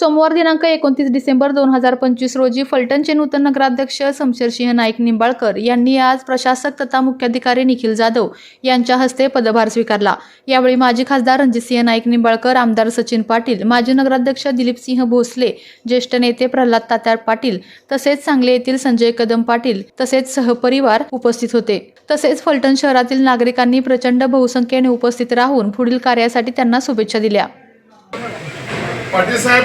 सोमवार दिनांक 29 डिसेंबर 2025 रोजी फलटणचे नूतन नगराध्यक्ष शमशेरसिंह नाईक निंबाळकर यांनी आज प्रशासक तथा मुख्याधिकारी निखिल जाधव यांच्या हस्ते पदभार स्वीकारला। यावेळी माजी खासदार रणजितसिंह नाईक निंबाळकर, आमदार सचिन पाटील, माजी नगराध्यक्ष दिलीपसिंह भोसले, ज्येष्ठ नेते प्रल्हाद तात्या पाटील तसेच सांगली येथील संजय कदम पाटील तसेच सहपरिवार उपस्थित होते। तसेच फलटण शहरातील नागरिकांनी प्रचंड बहुसंख्येने उपस्थित राहून पुढील कार्यासाठी त्यांना शुभेच्छा दिल्या। पाटील साहेब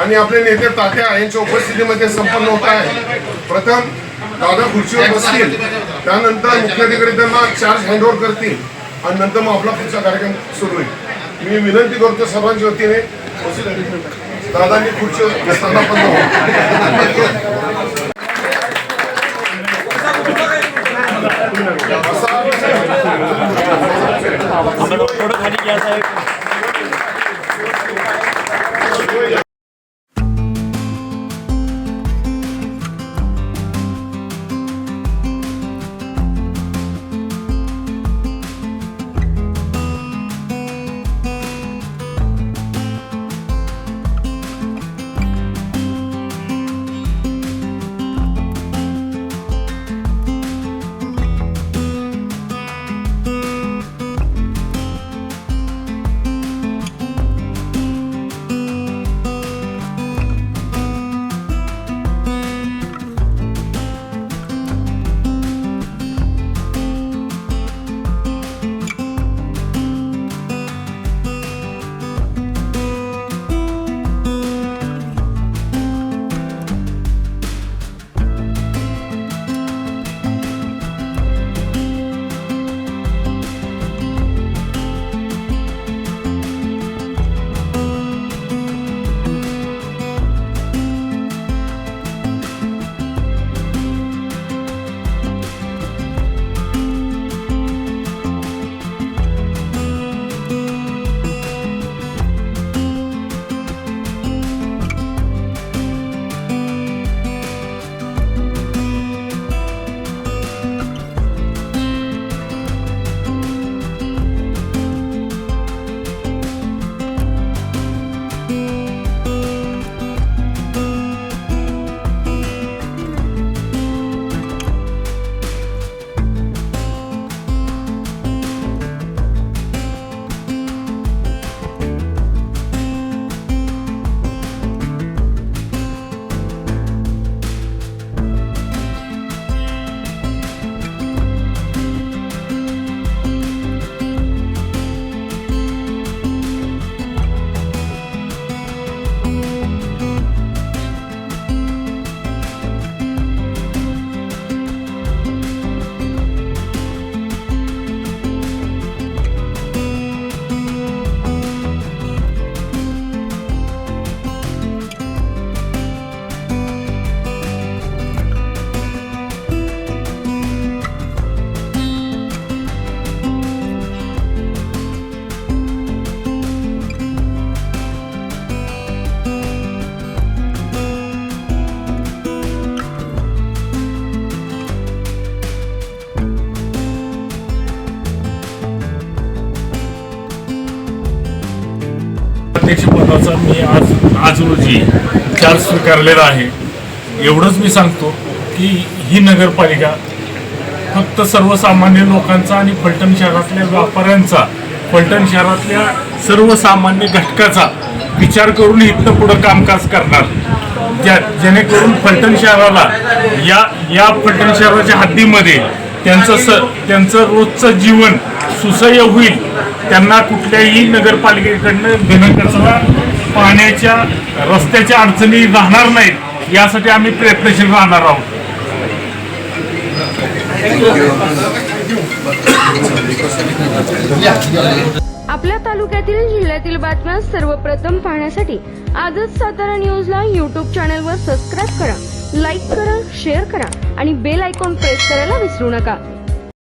आणि आपले नेते तात्या यांच्या उपस्थितीमध्ये संपन्न होत आहे। प्रथम दादा खुर्चीवर बसतील, त्यानंतर मुख्याधिकारी त्यांना चार्ज हँडओव्हर करतील आणि नंतर मग आपला पुढचा कार्यक्रम सुरू होईल। मी विनंती करतो सर्वांच्या वतीने दादांनी खुर्चीवर बसताना अध्यक्षपदाचा मी आज रोजी चार्ज स्वीकारलेला आहे। एवढंच मी सांगतो की ही नगरपालिका फक्त सर्वसामान्य लोकांचा आणि फलटण शहरातल्या व्यापाऱ्यांचा, फलटण शहरातल्या सर्वसामान्य घटकाचा विचार करून इथनं पुढं कामकाज करणार, जेणेकरून फलटण शहराला या फलटण शहराच्या हद्दीमध्ये त्यांचं रोजचं जीवन सुसह्य होईल। त्यांना कुठल्याही नगरपालिकेकडनं घनकचरा, पाण्याच्या, रस्त्याच्या अडचणी राहणार नाहीत, यासाठी आम्ही प्रयत्नशील राहणार आहोत। आपल्या तालुक्यातील जिल्ह्यातील बातम्या सर्वप्रथम पाहण्यासाठी आजच सातारा न्यूजला YouTube चॅनलवर सबस्क्राईब करा, लाईक करा, शेअर करा आणि बेल आयकॉन प्रेस करायला विसरू नका।